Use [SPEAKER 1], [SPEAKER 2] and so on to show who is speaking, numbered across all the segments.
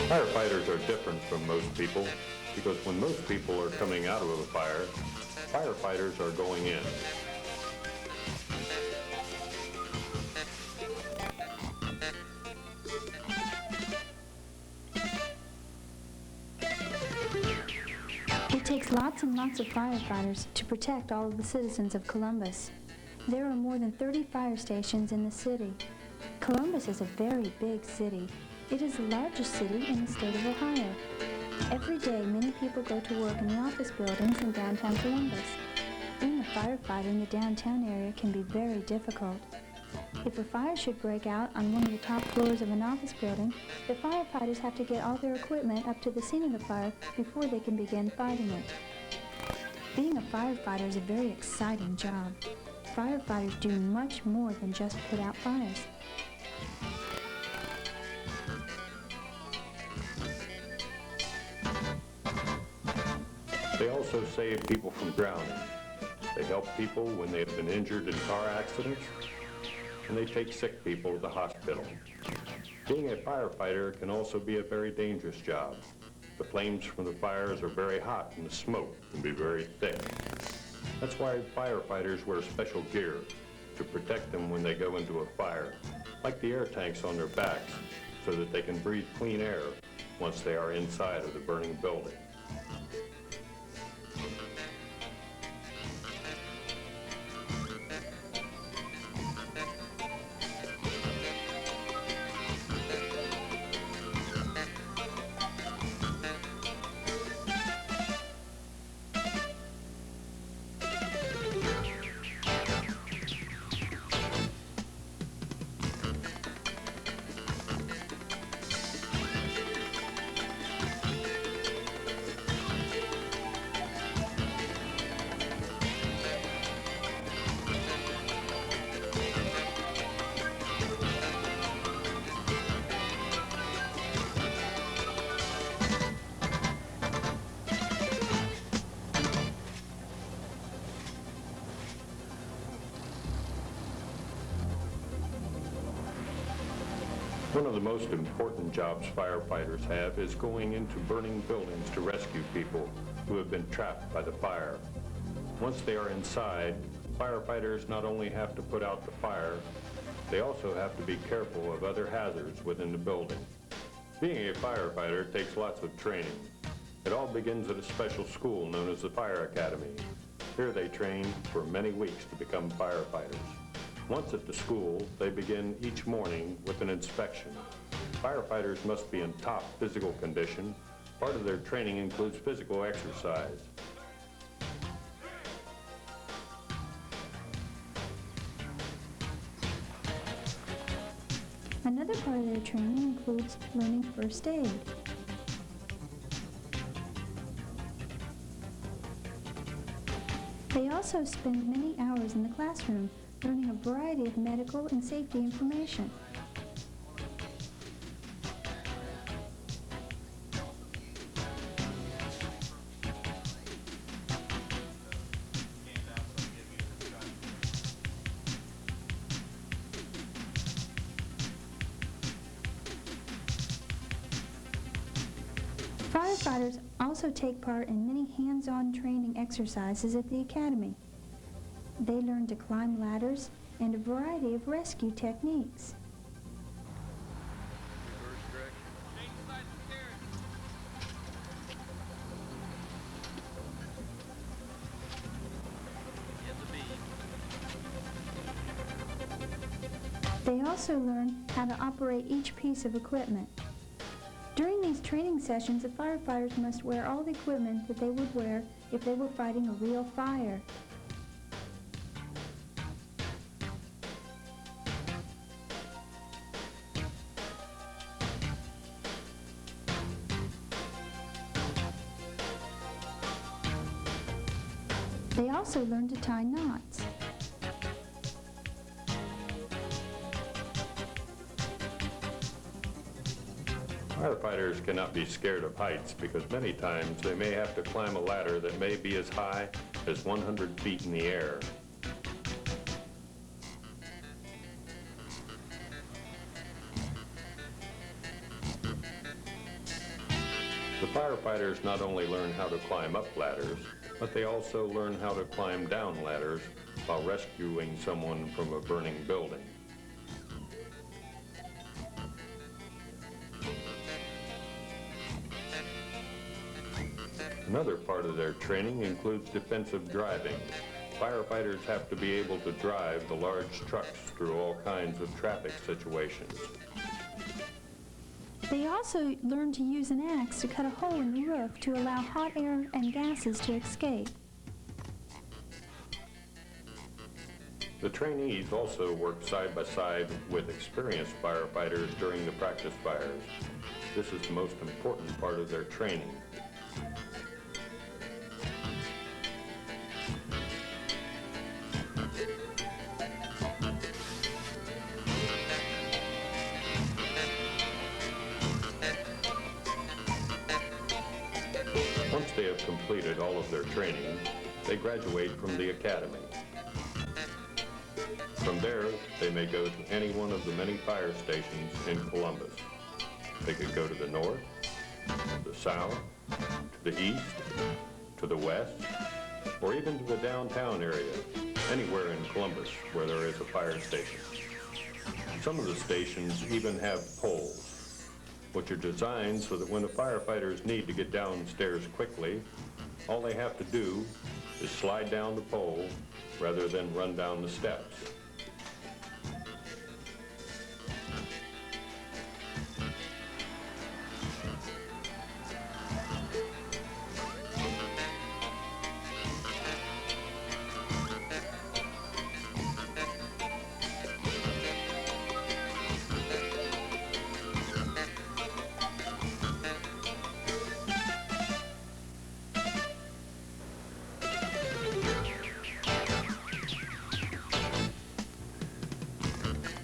[SPEAKER 1] Firefighters are different from most people because when most people are coming out of a fire, firefighters are going in.
[SPEAKER 2] It takes lots and lots of firefighters to protect all of the citizens of Columbus. There are more than 30 fire stations in the city. Columbus is a very big city. It is the largest city in the state of Ohio. Every day, many people go to work in the office buildings in downtown Columbus. Being a firefighter in the downtown area can be very difficult. If a fire should break out on one of the top floors of an office building, the firefighters have to get all their equipment up to the scene of the fire before they can begin fighting it. Being a firefighter is a very exciting job. Firefighters do much more than just put out fires.
[SPEAKER 1] They also save people from drowning. They help people when they have been injured in car accidents, and they take sick people to the hospital. Being a firefighter can also be a very dangerous job. The flames from the fires are very hot and the smoke can be very thick. That's why firefighters wear special gear to protect them when they go into a fire, like the air tanks on their backs, so that they can breathe clean air once they are inside of the burning building. One of the most important jobs firefighters have is going into burning buildings to rescue people who have been trapped by the fire. Once they are inside, firefighters not only have to put out the fire, they also have to be careful of other hazards within the building. Being a firefighter takes lots of training. It all begins at a special school known as the Fire Academy. Here they train for many weeks to become firefighters. Once at the school, they begin each morning with an inspection. Firefighters must be in top physical condition. Part of their training includes physical exercise.
[SPEAKER 2] Another part of their training includes learning first aid. They also spend many hours in the classroom learning a variety of medical and safety information. Firefighters also take part in many hands-on training exercises at the Academy. They learn to climb ladders and a variety of rescue techniques. They also learn how to operate each piece of equipment. During these training sessions, the firefighters must wear all the equipment that they would wear if they were fighting a real fire. They also learn to tie knots.
[SPEAKER 1] Firefighters cannot be scared of heights because many times they may have to climb a ladder that may be as high as 100 feet in the air. The firefighters not only learn how to climb up ladders, but they also learn how to climb down ladders while rescuing someone from a burning building. Another part of their training includes defensive driving. Firefighters have to be able to drive the large trucks through all kinds of traffic situations.
[SPEAKER 2] They also learn to use an axe to cut a hole in the roof to allow hot air and gases to escape.
[SPEAKER 1] The trainees also work side by side with experienced firefighters during the practice fires. This is the most important part of their training. Once they have completed all of their training, they graduate from the academy. From there, they may go to any one of the many fire stations in Columbus. They could go to the north, the south, to the east, to the west, or even to the downtown area, anywhere in Columbus where there is a fire station. Some of the stations even have poles, which are designed so that when the firefighters need to get downstairs quickly, all they have to do is slide down the pole rather than run down the steps.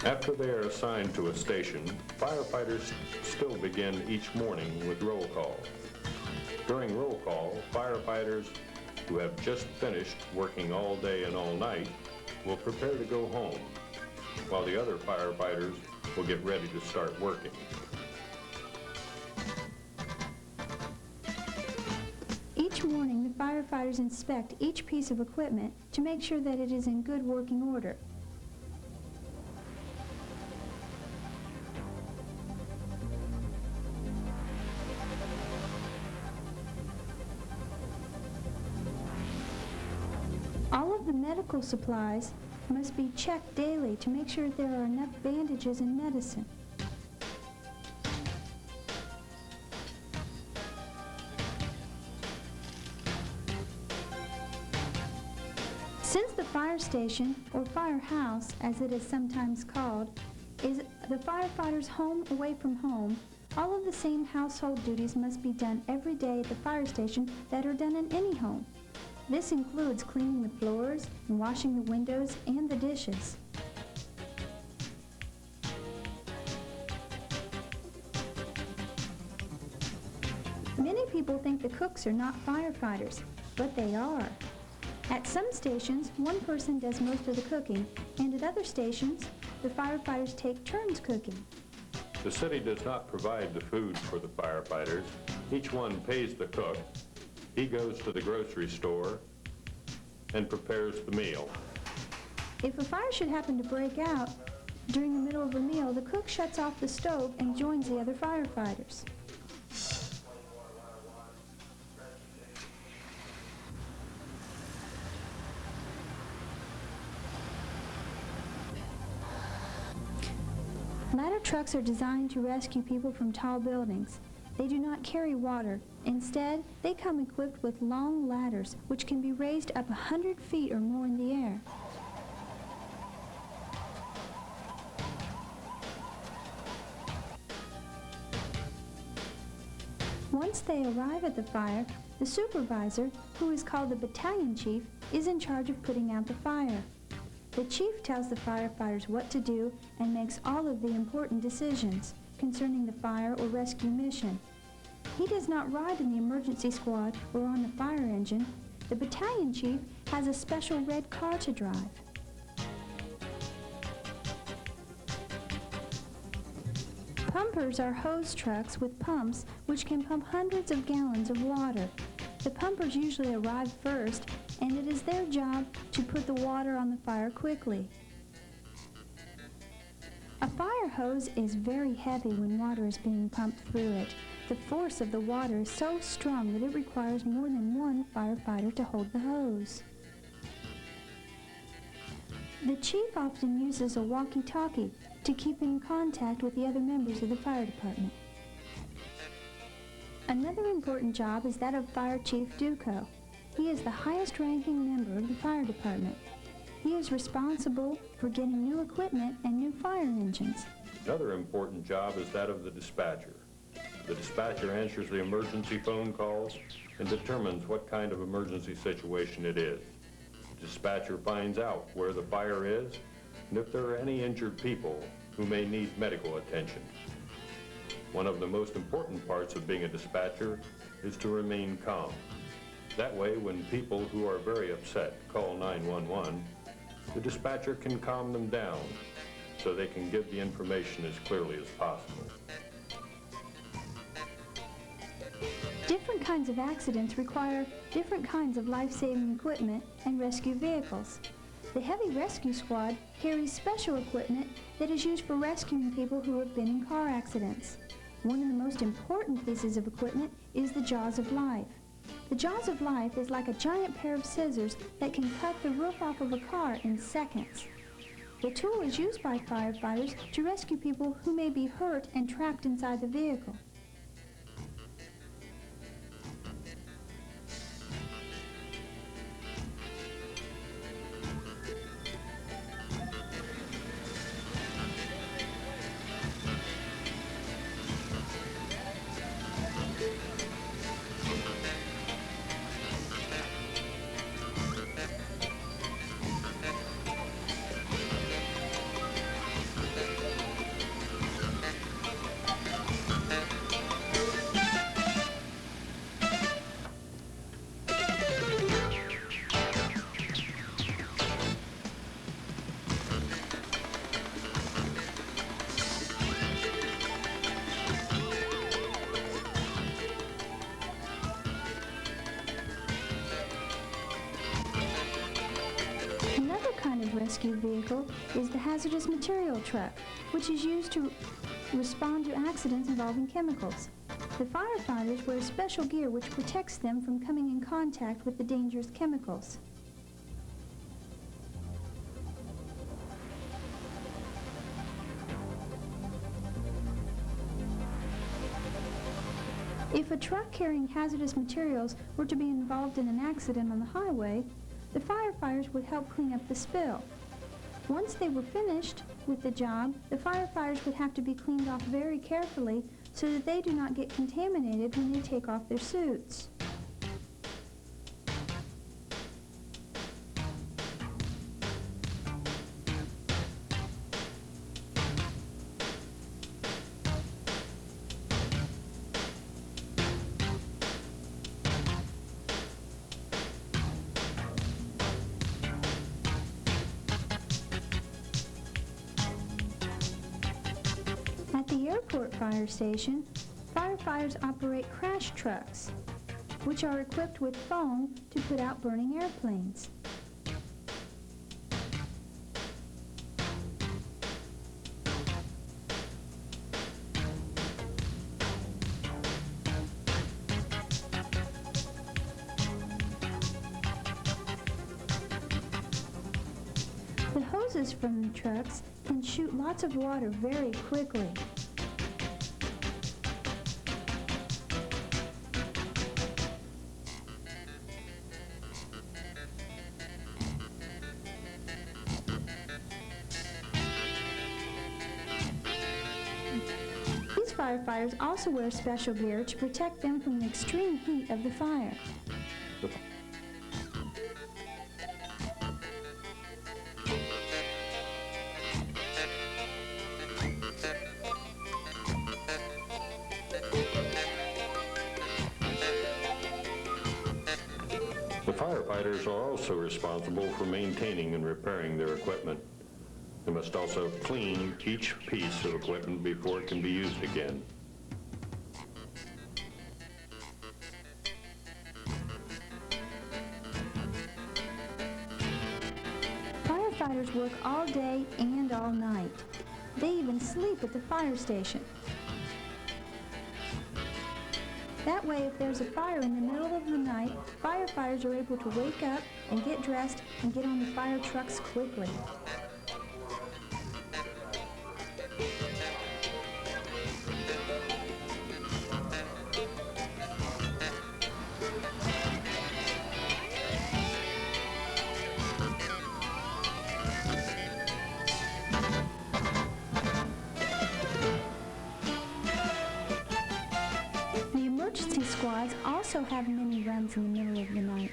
[SPEAKER 1] After they are assigned to a station, firefighters still begin each morning with roll call. During roll call, firefighters who have just finished working all day and all night will prepare to go home, while the other firefighters will get ready to start working.
[SPEAKER 2] Each morning, the firefighters inspect each piece of equipment to make sure that it is in good working order. All of the medical supplies must be checked daily to make sure there are enough bandages and medicine. Since the fire station, or firehouse as it is sometimes called, is the firefighter's home away from home, all of the same household duties must be done every day at the fire station that are done in any home. This includes cleaning the floors and washing the windows and the dishes. Many people think the cooks are not firefighters, but they are. At some stations, one person does most of the cooking, and at other stations, the firefighters take turns cooking.
[SPEAKER 1] The city does not provide the food for the firefighters. Each one pays the cook. He goes to the grocery store and prepares the meal.
[SPEAKER 2] If a fire should happen to break out during the middle of a meal, the cook shuts off the stove and joins the other firefighters. Ladder trucks are designed to rescue people from tall buildings. They do not carry water. Instead, they come equipped with long ladders, which can be raised up 100 feet or more in the air. Once they arrive at the fire, the supervisor, who is called the battalion chief, is in charge of putting out the fire. The chief tells the firefighters what to do and makes all of the important decisions concerning the fire or rescue mission. He does not ride in the emergency squad or on the fire engine. The battalion chief has a special red car to drive. Pumpers are hose trucks with pumps which can pump hundreds of gallons of water. The pumpers usually arrive first, and it is their job to put the water on the fire quickly. A fire hose is very heavy when water is being pumped through it. The force of the water is so strong that it requires more than one firefighter to hold the hose. The chief often uses a walkie-talkie to keep in contact with the other members of the fire department. Another important job is that of Fire Chief Duco. He is the highest-ranking member of the fire department. He is responsible for getting new equipment and new fire engines.
[SPEAKER 1] Another important job is that of the dispatcher. The dispatcher answers the emergency phone calls and determines what kind of emergency situation it is. The dispatcher finds out where the fire is and if there are any injured people who may need medical attention. One of the most important parts of being a dispatcher is to remain calm. That way, when people who are very upset call 911, the dispatcher can calm them down so they can give the information as clearly as possible.
[SPEAKER 2] Different kinds of accidents require different kinds of life-saving equipment and rescue vehicles. The Heavy Rescue Squad carries special equipment that is used for rescuing people who have been in car accidents. One of the most important pieces of equipment is the Jaws of Life. The Jaws of Life is like a giant pair of scissors that can cut the roof off of a car in seconds. The tool is used by firefighters to rescue people who may be hurt and trapped inside the vehicle. Rescue vehicle is the hazardous material truck, which is used to respond to accidents involving chemicals. The firefighters wear special gear which protects them from coming in contact with the dangerous chemicals. If a truck carrying hazardous materials were to be involved in an accident on the highway, the firefighters would help clean up the spill. Once they were finished with the job, the firefighters would have to be cleaned off very carefully so that they do not get contaminated when they take off their suits. At the airport fire station, firefighters operate crash trucks, which are equipped with foam to put out burning airplanes. The hoses from the trucks can shoot lots of water very quickly. These firefighters also wear special gear to protect them from the extreme heat of the fire.
[SPEAKER 1] The firefighters are also responsible for maintaining and repairing their equipment. They must also clean each piece of equipment before it can be used again.
[SPEAKER 2] Firefighters work all day and all night. They even sleep at the fire station. That way, if there's a fire in the middle of the night, firefighters are able to wake up and get dressed and get on the fire trucks quickly. The emergency squads also have many runs in the middle of the night.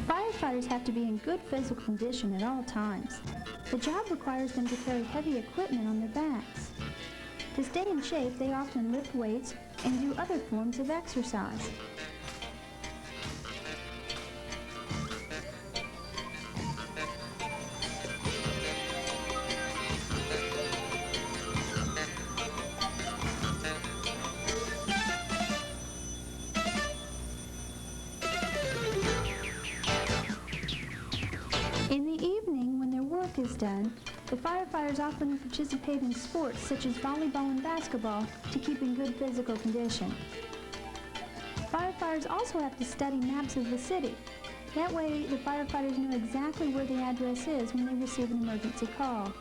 [SPEAKER 2] Firefighters have to be in good physical condition at all times. The job requires them to carry heavy equipment on their backs. To stay in shape, they often lift weights and do other forms of exercise. In the evening, when their work is done, the firefighters often participate in sports such as volleyball and basketball to keep in good physical condition. Firefighters also have to study maps of the city. That way, the firefighters know exactly where the address is when they receive an emergency call.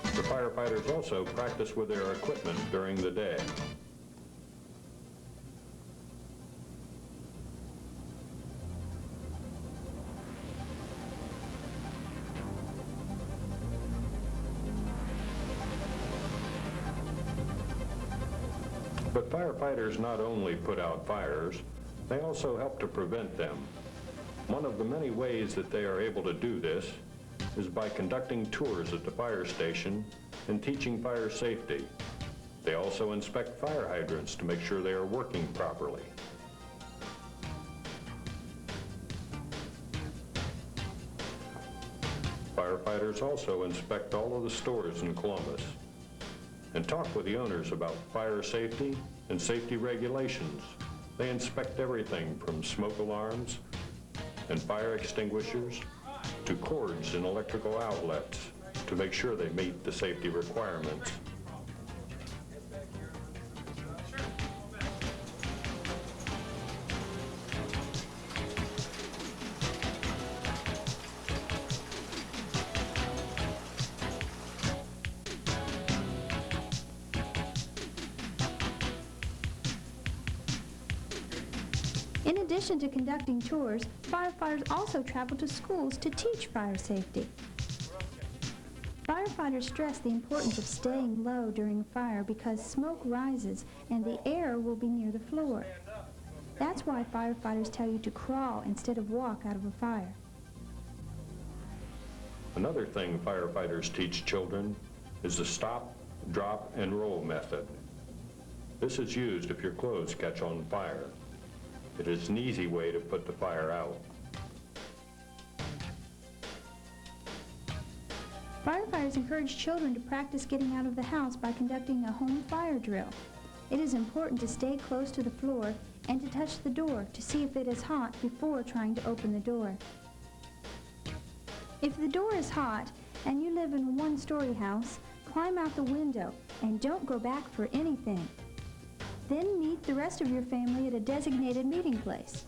[SPEAKER 1] The firefighters also practice with their equipment during the day. But firefighters not only put out fires, they also help to prevent them. One of the many ways that they are able to do this is by conducting tours at the fire station and teaching fire safety. They also inspect fire hydrants to make sure they are working properly. Firefighters also inspect all of the stores in Columbus and talk with the owners about fire safety and safety regulations. They inspect everything from smoke alarms and fire extinguishers to cords and electrical outlets to make sure they meet the safety requirements.
[SPEAKER 2] In addition to conducting tours, firefighters also travel to schools to teach fire safety. Firefighters stress the importance of staying low during a fire because smoke rises and the air will be near the floor. That's why firefighters tell you to crawl instead of walk out of a fire.
[SPEAKER 1] Another thing firefighters teach children is the stop, drop, and roll method. This is used if your clothes catch on fire. It is an easy way to put the fire out.
[SPEAKER 2] Firefighters encourage children to practice getting out of the house by conducting a home fire drill. It is important to stay close to the floor and to touch the door to see if it is hot before trying to open the door. If the door is hot and you live in a one-story house, climb out the window and don't go back for anything. Then meet the rest of your family at a designated meeting place.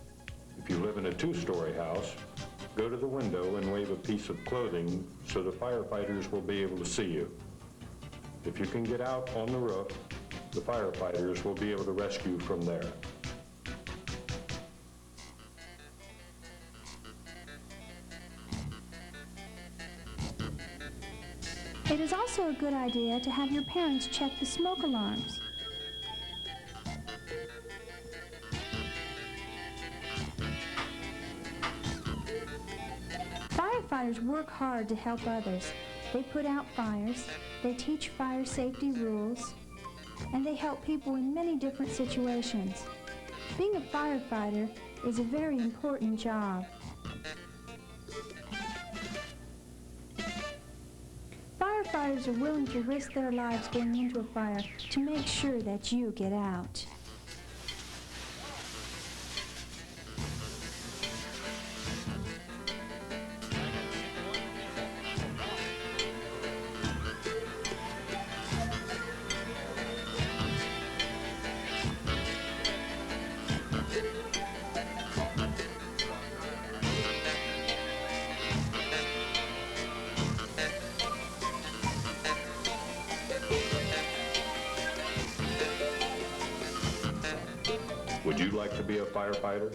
[SPEAKER 1] If you live in a two-story house, go to the window and wave a piece of clothing so the firefighters will be able to see you. If you can get out on the roof, the firefighters will be able to rescue from there.
[SPEAKER 2] It is also a good idea to have your parents check the smoke alarms. Firefighters work hard to help others. They put out fires, they teach fire safety rules, and they help people in many different situations. Being a firefighter is a very important job. Firefighters are willing to risk their lives going into a fire to make sure that you get out.
[SPEAKER 1] Would you like to be a firefighter?